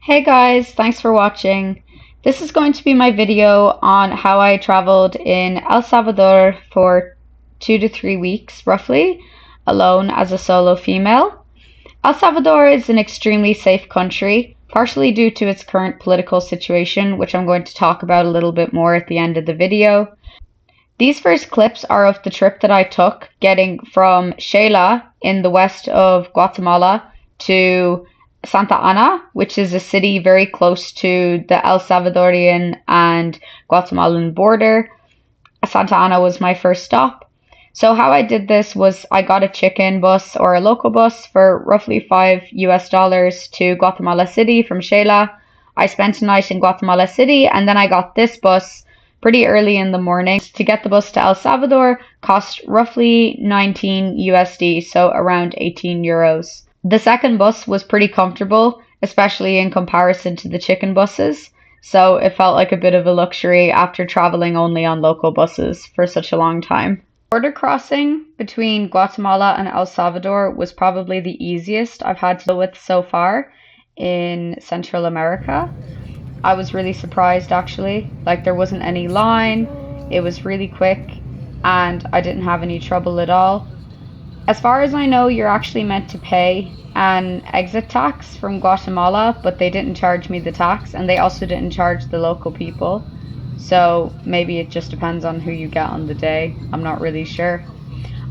Hey guys, thanks for watching. This is going to be my video on how I traveled in El Salvador for 2 to 3 weeks, roughly, alone as a solo female. El Salvador is an extremely safe country, partially due to its current political situation, which I'm going to talk about a little bit more at the end of the video. These first clips are of the trip that I took, getting from Xela in the west of Guatemala to Santa Ana, which is a city very close to the El Salvadorian and Guatemalan border. Santa Ana was my first stop. So how I did this was I got a chicken bus or a local bus for roughly $5 to Guatemala City from Xela. I spent a night in Guatemala City and then I got this bus pretty early in the morning. To get the bus to El Salvador cost roughly 19 USD, so around 18 euros. The second bus was pretty comfortable, especially in comparison to the chicken buses, so it felt like a bit of a luxury after traveling only on local buses for such a long time. Border crossing between Guatemala and El Salvador was probably the easiest I've had to deal with so far in Central America. I was really surprised actually, like there wasn't any line, it was really quick, and I didn't have any trouble at all. As far as I know, you're actually meant to pay an exit tax from Guatemala, but they didn't charge me the tax, and they also didn't charge the local people. So maybe it just depends on who you get on the day. I'm not really sure.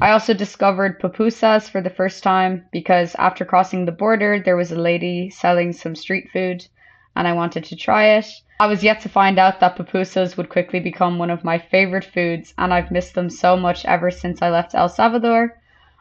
I also discovered pupusas for the first time because after crossing the border, there was a lady selling some street food and I wanted to try it. I was yet to find out that pupusas would quickly become one of my favorite foods, and I've missed them so much ever since I left El Salvador.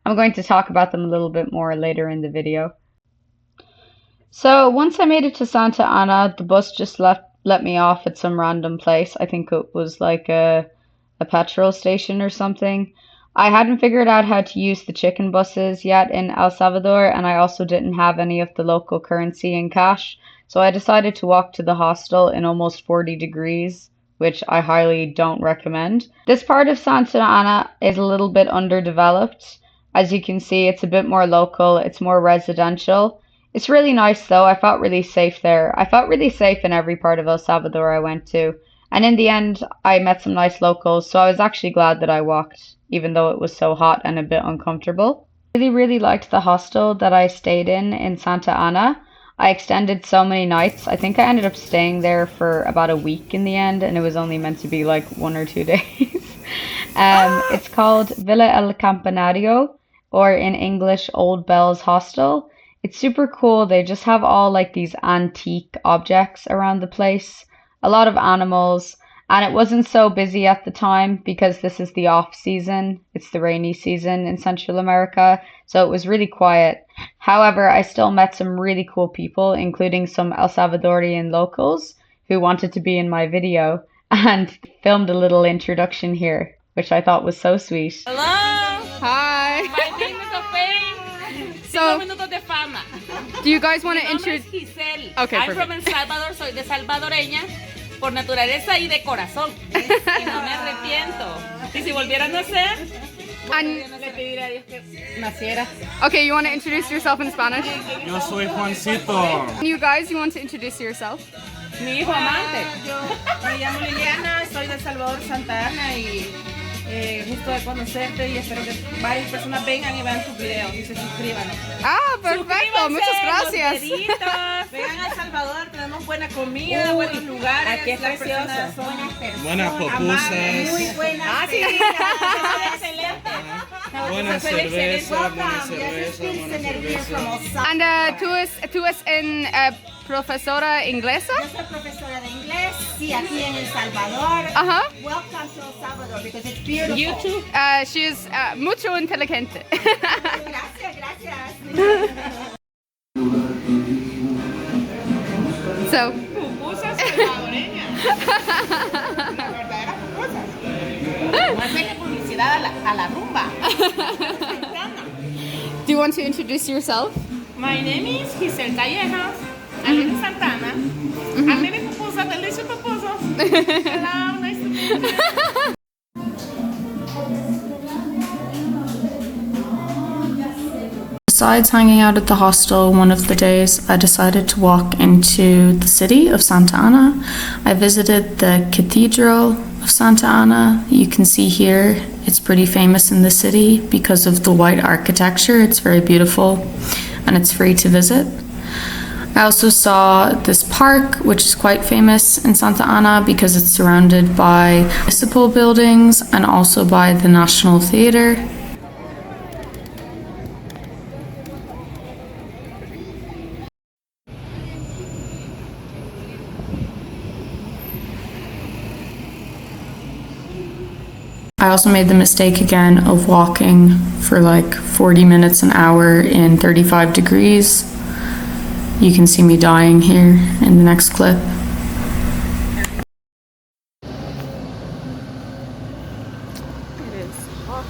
I'm going to talk about them a little bit more later in the video. So once I made it to Santa Ana, the bus just let me off at some random place. I think it was like a petrol station or something. I hadn't figured out how to use the chicken buses yet in El Salvador, and I also didn't have any of the local currency in cash. So I decided to walk to the hostel in almost 40 degrees, which I highly don't recommend. This part of Santa Ana is a little bit underdeveloped. As you can see, it's a bit more local, it's more residential. It's really nice though, I felt really safe there. I felt really safe in every part of El Salvador I went to. And in the end, I met some nice locals, so I was actually glad that I walked, even though it was so hot and a bit uncomfortable. I really liked the hostel that I stayed in Santa Ana. I extended so many nights. I think I ended up staying there for about a week in the end, and it was only meant to be like 1 or 2 days. It's called Villa El Campanario, or in English, Old Bells Hostel. It's super cool. They just have all like these antique objects around the place, a lot of animals, and it wasn't so busy at the time because this is the off season. It's the rainy season in Central America, so it was really quiet. However, I still met some really cool people, including some El Salvadorian locals who wanted to be in my video and filmed a little introduction here, which I thought was so sweet. Hello. Hi. My name is Ofe. So, Minutos de fama. do you guys want to Mi nombre es introduce? Giselle. Okay, I'm perfect. from El Salvador. Soy de salvadoreña por naturaleza y de corazón. Y no me arrepiento. Y si volviera a nacer, le pediría a Dios que naciera. Okay, you want to introduce yourself in Spanish? Yo soy Juancito. You guys, you want to introduce yourself? Mi hijo amante. Yo me llamo Liliana, soy de El Salvador, Santa Ana y gusto de conocerte y espero que varias personas vengan y vean tus videos y se suscriban. Ah, perfecto. Muchas gracias. Vengan a El Salvador, tenemos buena comida, buenos lugares. Aquí es las precioso. personas son buenas personas. Buenas amables, muy pupusas. buenas. Ah, sí. Excelente. Buena cerveza, buena cerveza, buena cerveza. And tú es en profesora inglesa? Yo soy profesora de inglés, sí, aquí en El Salvador. Welcome to El Salvador because it's beautiful. You too. She is mucho inteligente. Gracias, gracias. So, Pupusas salvadoreñas. Las verdaderas pupusas. No hacerle publicidad a la rumba. do you want to introduce yourself? My name is Giselle Callejas. I'm in Santana. I'm making pupusas, delicious pupusas. Hello, nice to meet you. Besides hanging out at the hostel one of the days, I decided to walk into the city of Santa Ana. I visited the Cathedral of Santa Ana. You can see here, it's pretty famous in the city because of the white architecture. It's very beautiful and it's free to visit. I also saw this park, which is quite famous in Santa Ana because it's surrounded by municipal buildings and also by the National Theatre. I also made the mistake again of walking for like 40 minutes an hour in 35 degrees. You can see me dying here in the next clip. It is hot,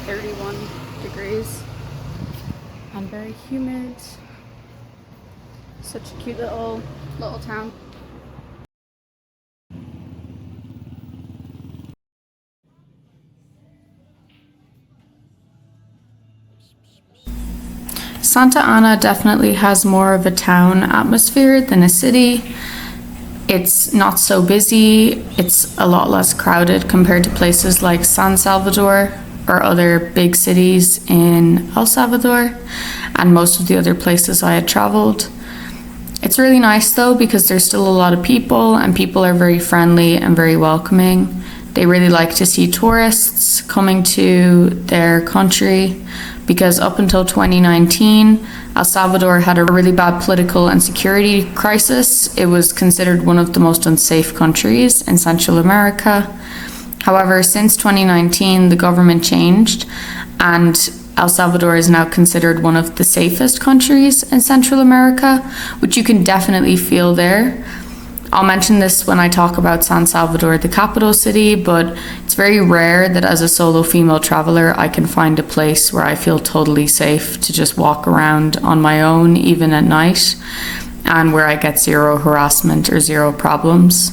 31 degrees, and very humid. Such a cute little town. Santa Ana definitely has more of a town atmosphere than a city. It's not so busy, it's a lot less crowded compared to places like San Salvador or other big cities in El Salvador and most of the other places I had traveled. It's really nice though because there's still a lot of people and people are very friendly and very welcoming. They really like to see tourists coming to their country because up until 2019, El Salvador had a really bad political and security crisis. It was considered one of the most unsafe countries in Central America. However, since 2019, the government changed and El Salvador is now considered one of the safest countries in Central America, which you can definitely feel there. I'll mention this when I talk about San Salvador, the capital city, but it's very rare that as a solo female traveler, I can find a place where I feel totally safe to just walk around on my own, even at night, and where I get zero harassment or zero problems.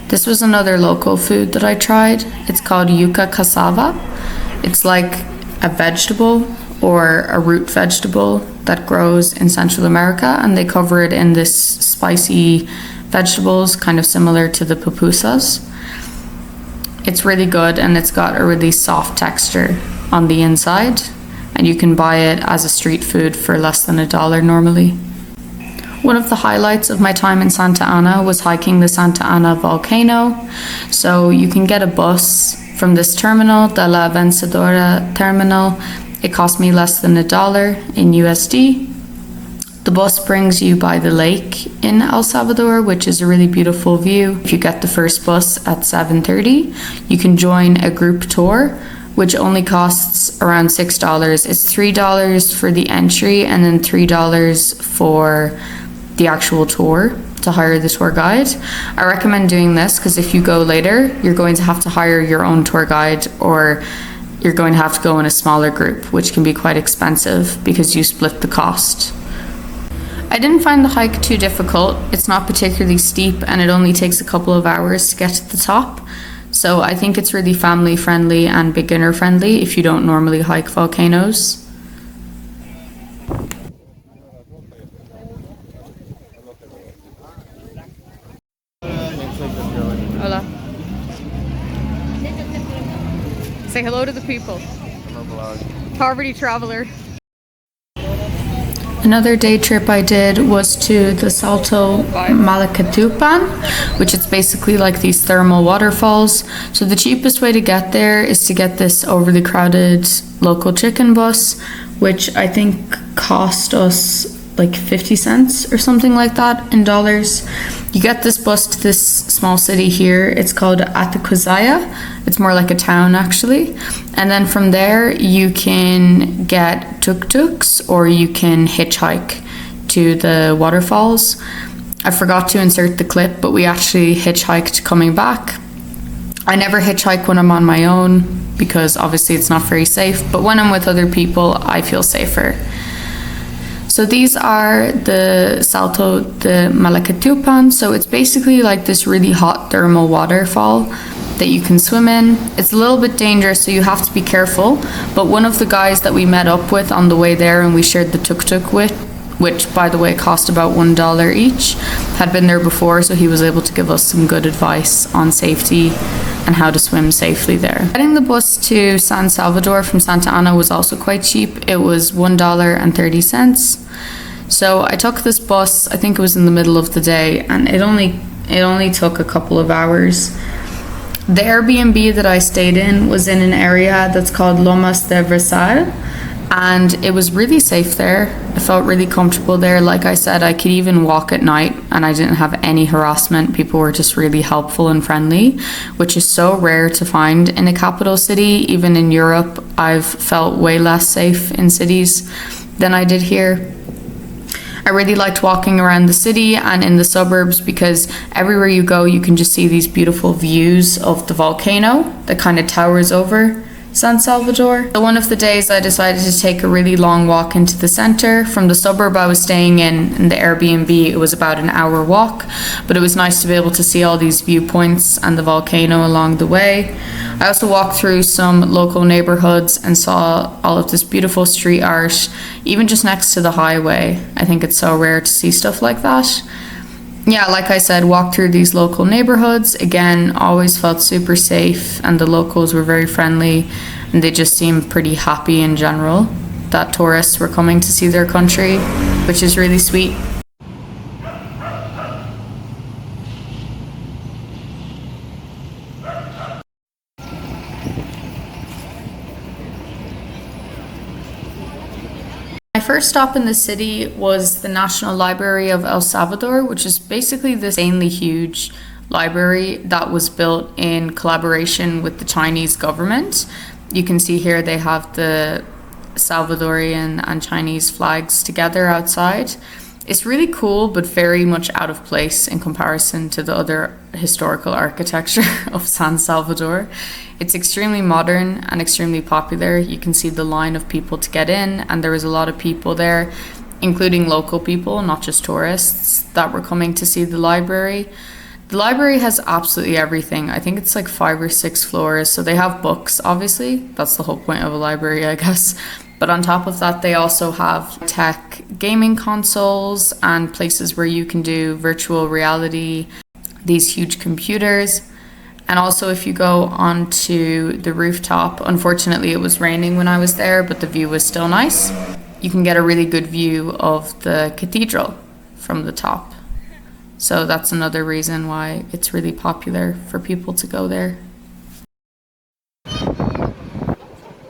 This was another local food that I tried. It's called yuca cassava. It's like a vegetable or a root vegetable that grows in Central America, and they cover it in this spicy vegetables, kind of similar to the pupusas. It's really good and it's got a really soft texture on the inside, and you can buy it as a street food for less than $1 normally. One of the highlights of my time in Santa Ana was hiking the Santa Ana volcano. So you can get a bus from this terminal, De La Vencedora terminal. It cost me less than $1 in USD. The bus brings you by the lake in El Salvador, which is a really beautiful view. If you get the first bus at 7:30, you can join a group tour, which only costs around $6. It's $3 for the entry and then $3 for the actual tour to hire the tour guide. I recommend doing this because if you go later, you're going to have to hire your own tour guide, or you're going to have to go in a smaller group, which can be quite expensive because you split the cost. I didn't find the hike too difficult. It's not particularly steep and it only takes a couple of hours to get to the top. So I think it's really family friendly and beginner friendly if you don't normally hike volcanoes. Hola. Say hello to the people. Poverty traveler. Another day trip I did was to the Salto Malacatiupan, which is basically like these thermal waterfalls. So the cheapest way to get there is to get this overly crowded local chicken bus, which I think cost us like 50 cents or something like that in dollars. You get this bus to this small city here. It's called Atacuzaya. It's more like a town actually. And then from there you can get tuk-tuks or you can hitchhike to the waterfalls. I forgot to insert the clip, but we actually hitchhiked coming back. I never hitchhike when I'm on my own because obviously it's not very safe, but when I'm with other people, I feel safer. So these are the Salto de Malacatiupan. So it's basically like this really hot thermal waterfall. that you can swim in. It's a little bit dangerous, so you have to be careful. But one of the guys that we met up with on the way there and we shared the tuk-tuk with, which by the way cost about $1 each, had been there before, so he was able to give us some good advice on safety and how to swim safely there. Getting the bus to San Salvador from Santa Ana was also quite cheap. It was $1.30. So I took this bus, I think it was in the middle of the day, and it only took a couple of hours. The Airbnb that I stayed in was in an area that's called Lomas de Versal, and it was really safe there. I felt really comfortable there. Like I said, I could even walk at night and I didn't have any harassment. People were just really helpful and friendly, which is so rare to find in a capital city. Even in Europe, I've felt way less safe in cities than I did here. I really liked walking around the city and in the suburbs because everywhere you go, you can just see these beautiful views of the volcano that kind of towers over San Salvador. So one of the days I decided to take a really long walk into the center. From the suburb I was staying in the Airbnb, it was about an hour walk, but it was nice to be able to see all these viewpoints and the volcano along the way. I also walked through some local neighborhoods and saw all of this beautiful street art, even just next to the highway. I think it's so rare to see stuff like that. Yeah, like I said, walked through these local neighborhoods. Again, always felt super safe, and the locals were very friendly, and they just seemed pretty happy in general that tourists were coming to see their country, which is really sweet. My first stop in the city was the National Library of El Salvador, which is basically this insanely huge library that was built in collaboration with the Chinese government. You can see here they have the Salvadorian and Chinese flags together outside. It's really cool, but very much out of place in comparison to the other historical architecture of San Salvador. It's extremely modern and extremely popular. You can see the line of people to get in, and there was a lot of people there, including local people, not just tourists, that were coming to see the library. The library has absolutely everything. I think it's like 5 or 6 floors, so they have books, obviously. That's the whole point of a library, I guess. But on top of that, they also have tech gaming consoles and places where you can do virtual reality, these huge computers. And also if you go onto the rooftop, unfortunately it was raining when I was there, but the view was still nice. You can get a really good view of the cathedral from the top. So that's another reason why it's really popular for people to go there.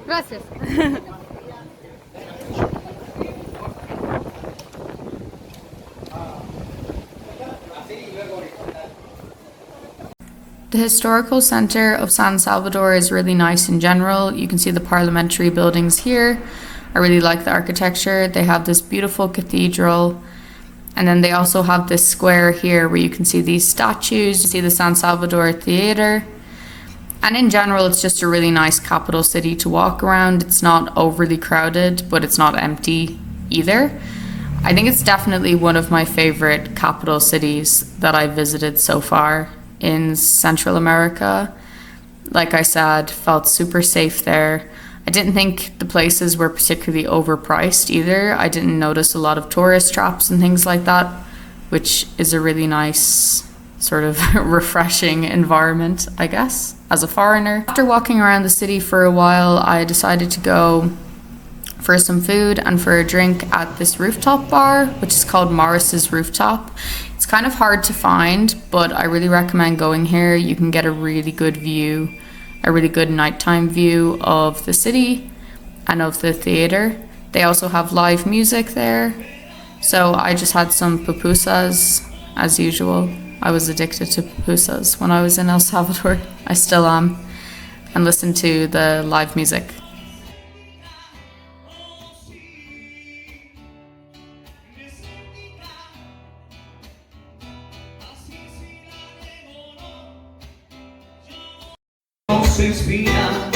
Gracias. The historical center of San Salvador is really nice in general. You can see the parliamentary buildings here. I really like the architecture. They have this beautiful cathedral. And then they also have this square here where you can see these statues. You see the San Salvador Theater. And in general, it's just a really nice capital city to walk around. It's not overly crowded, but it's not empty either. I think it's definitely one of my favorite capital cities that I've visited so far in Central America. Like I said, felt super safe there. I didn't think the places were particularly overpriced either. I didn't notice a lot of tourist traps and things like that, which is a really nice sort of refreshing environment, I guess, as a foreigner. After walking around the city for a while, I decided to go for some food and for a drink at this rooftop bar, which is called Morris's Rooftop. It's kind of hard to find, but I really recommend going here. You can get a really good view, a really good nighttime view of the city and of the theater. They also have live music there. So I just had some pupusas as usual. I was addicted to pupusas when I was in El Salvador. I still am. And listened to the live music. Se inspira